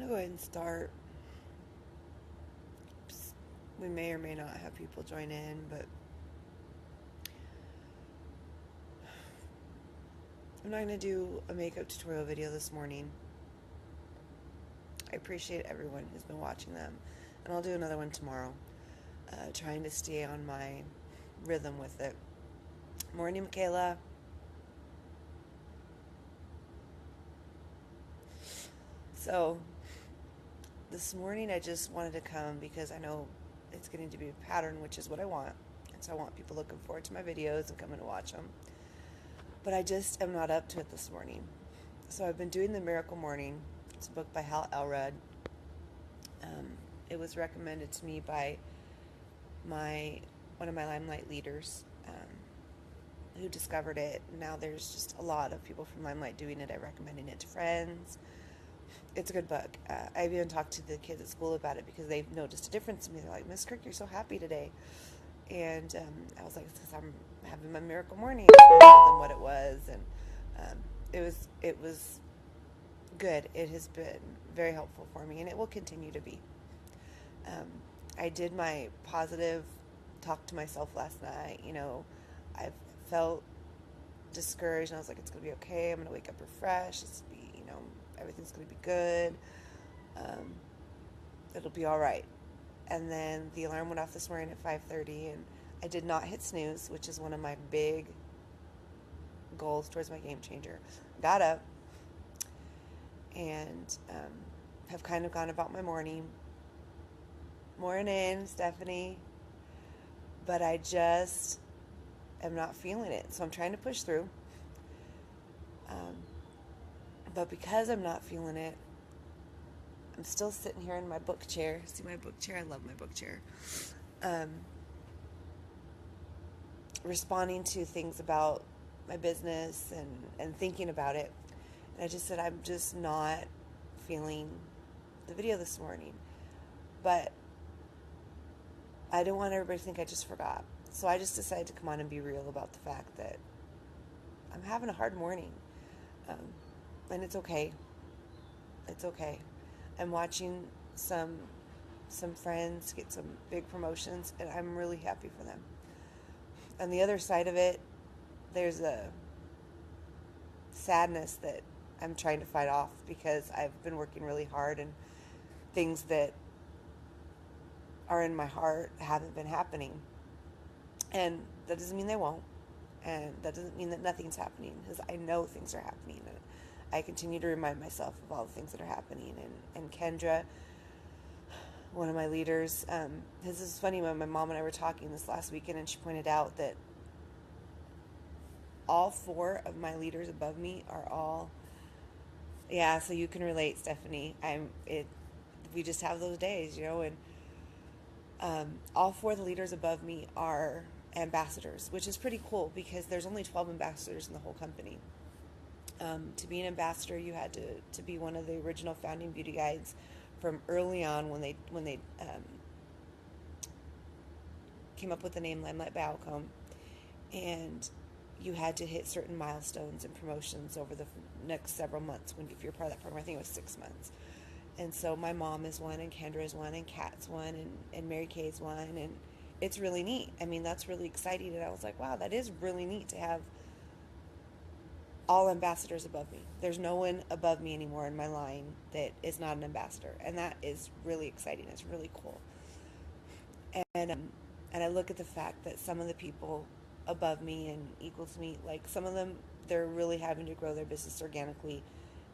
going to go ahead and start. We may or may not have people join in, but I'm not going to do a makeup tutorial video this morning. I appreciate everyone who's been watching them, and I'll do another one tomorrow, trying to stay on my rhythm with it. Morning, Michaela. So, this morning I just wanted to come because I know it's getting to be a pattern, which is what I want. And so I want people looking forward to my videos and coming to watch them. But I just am not up to it this morning. So I've been doing The Miracle Morning. It's a book by Hal Elrod. It was recommended to me by one of my Limelight leaders who discovered it. Now there's just a lot of people from Limelight doing it. I'm recommending it to friends. It's a good book. I've even talked to the kids at school about it because they've noticed a difference in me. They're like, Miss Kirk, you're so happy today. And I was like, it's because I'm having my miracle morning. I told them what it was, and it was good. It has been very helpful for me, and it will continue to be. I did my positive talk to myself last night. I felt discouraged, and I was like, it's going to be okay. I'm going to wake up refreshed. Everything's going to be good. It'll be all right. And then the alarm went off this morning at 5:30, and I did not hit snooze, which is one of my big goals towards my game changer. Got up and have kind of gone about my morning. Morning, Stephanie. But I just am not feeling it, so I'm trying to push through. But because I'm not feeling it, I'm still sitting here in my book chair. See my book chair? I love my book chair. Responding to things about my business and thinking about it. And I just said, I'm just not feeling the video this morning. But I didn't want everybody to think I just forgot. So I just decided to come on and be real about the fact that I'm having a hard morning. And it's okay. It's okay. I'm watching some friends get some big promotions, and I'm really happy for them. On the other side of it, there's a sadness that I'm trying to fight off because I've been working really hard, and things that are in my heart haven't been happening. And that doesn't mean they won't. And that doesn't mean that nothing's happening, because I know things are happening. And I continue to remind myself of all the things that are happening. And Kendra, one of my leaders, this is funny, when my mom and I were talking this last weekend, and she pointed out that all 4 of my leaders above me are all, yeah, so you can relate, Stephanie. We just have those days, and all 4 of the leaders above me are ambassadors, which is pretty cool because there's only 12 ambassadors in the whole company. To be an ambassador, you had to be one of the original founding beauty guides from early on when they came up with the name Limelight by Alcombe, and you had to hit certain milestones and promotions over the next several months. If you're part of that program, I think it was 6 months. And so my mom is one, and Kendra is one, and Kat's one, and Mary Kay is one, and it's really neat. I mean, that's really exciting, and I was like, wow, that is really neat to have all ambassadors above me. There's no one above me anymore in my line that is not an ambassador, and that is really exciting. It's really cool. And I look at the fact that some of the people above me and equal to me, like some of them, they're really having to grow their business organically.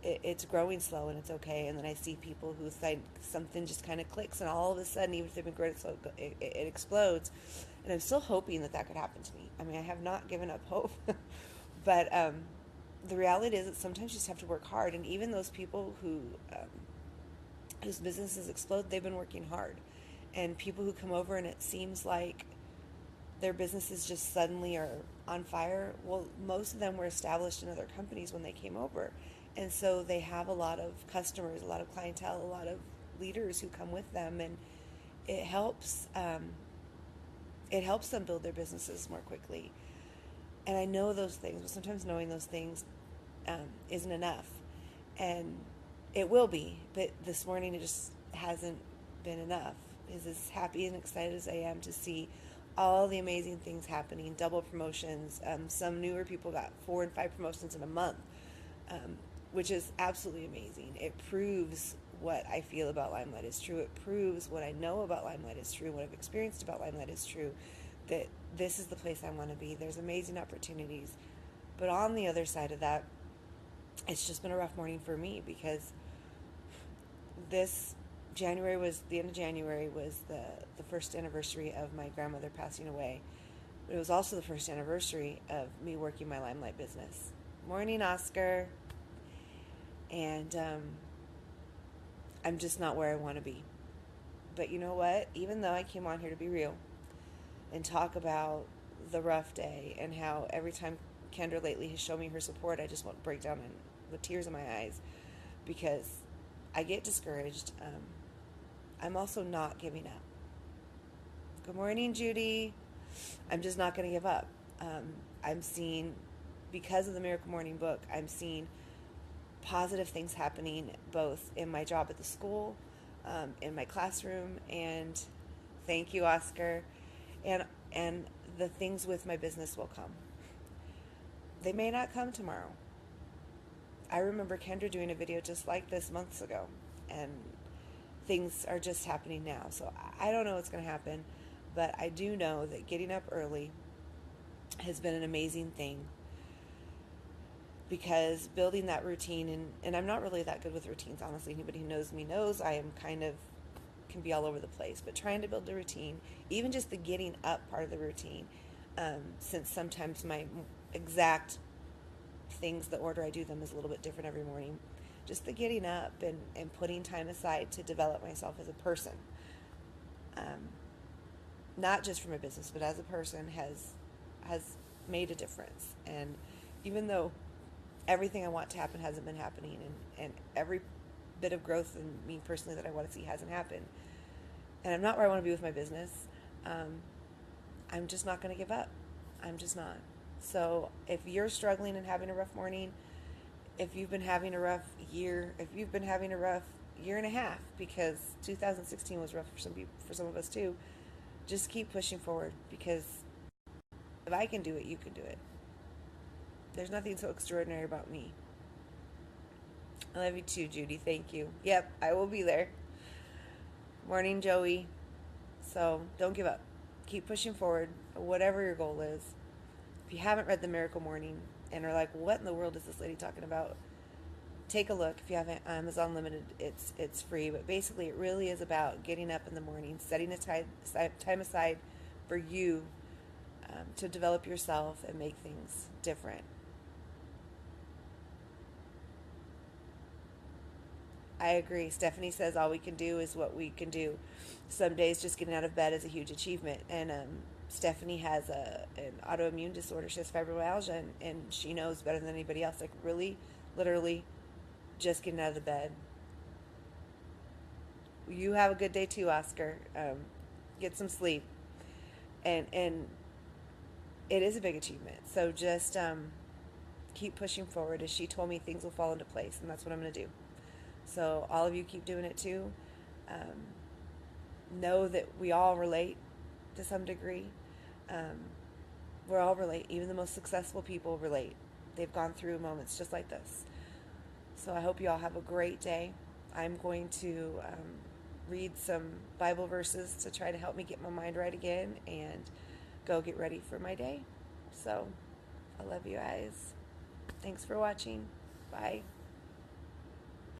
It's growing slow, and it's okay. And then I see people who think something just kind of clicks, and all of a sudden, even if they've been growing slow, it explodes. And I'm still hoping that could happen to me. I mean, I have not given up hope, but the reality is that sometimes you just have to work hard. And even those people whose businesses explode, they've been working hard. And people who come over and it seems like their businesses just suddenly are on fire, well, most of them were established in other companies when they came over. And so they have a lot of customers, a lot of clientele, a lot of leaders who come with them, and it helps them build their businesses more quickly. And I know those things, but sometimes knowing those things isn't enough. And It will be, but this morning it just hasn't been enough. Is as happy and excited as I am to see all the amazing things happening, double promotions. Some newer people got 4 and 5 promotions in a month, which is absolutely amazing. It proves what I feel about Limelight is true. It proves what I know about Limelight is true, what I've experienced about Limelight is true, that this is the place I want to be. There's amazing opportunities. But on the other side of that, it's just been a rough morning for me because this January was the end of January was the first anniversary of my grandmother passing away. But it was also the first anniversary of me working my Limelight business. Morning, Oscar. And I'm just not where I want to be. But you know what? Even though I came on here to be real and talk about the rough day and how every time Kendra lately has shown me her support, I just want to break down with tears in my eyes because I get discouraged. I'm also not giving up. Good morning, Judy. I'm just not going to give up. I'm seeing, because of the Miracle Morning book, I'm seeing positive things happening both in my job at the school, in my classroom, and thank you, Oscar, and the things with my business will come. They may not come tomorrow. I remember Kendra doing a video just like this months ago, and things are just happening now. So I don't know what's going to happen, but I do know that getting up early has been an amazing thing because building that routine, and I'm not really that good with routines, honestly. Anybody who knows me knows I am can be all over the place, but trying to build a routine, even just the getting up part of the routine, since sometimes my exact things, the order I do them is a little bit different every morning. Just the getting up and putting time aside to develop myself as a person, not just for my business, but as a person has made a difference. And even though everything I want to happen hasn't been happening, and every bit of growth in me personally that I want to see hasn't happened, and I'm not where I want to be with my business, I'm just not going to give up. I'm just not. So if you're struggling and having a rough morning, if you've been having a rough year, if you've been having a rough year and a half, because 2016 was rough for some people, for some of us too, just keep pushing forward, because if I can do it, you can do it. There's nothing so extraordinary about me. I love you too, Judy. Thank you. Yep, I will be there. Morning, Joey. So don't give up. Keep pushing forward, whatever your goal is. If you haven't read The Miracle Morning and are like, what in the world is this lady talking about? Take a look. If you haven't, Amazon Limited, it's free. But basically, it really is about getting up in the morning, setting a time aside for you, to develop yourself and make things different. I agree. Stephanie says all we can do is what we can do. Some days just getting out of bed is a huge achievement. And Stephanie has an autoimmune disorder. She has fibromyalgia, and she knows better than anybody else. Like, really, literally, just getting out of the bed. You have a good day too, Oscar. Get some sleep. And it is a big achievement. So just keep pushing forward. As she told me, things will fall into place, and that's what I'm going to do. So all of you keep doing it too. Know that we all relate to some degree. We're all relate. Even the most successful people relate. They've gone through moments just like this. So I hope you all have a great day. I'm going to read some Bible verses to try to help me get my mind right again and go get ready for my day. So I love you guys. Thanks for watching. Bye.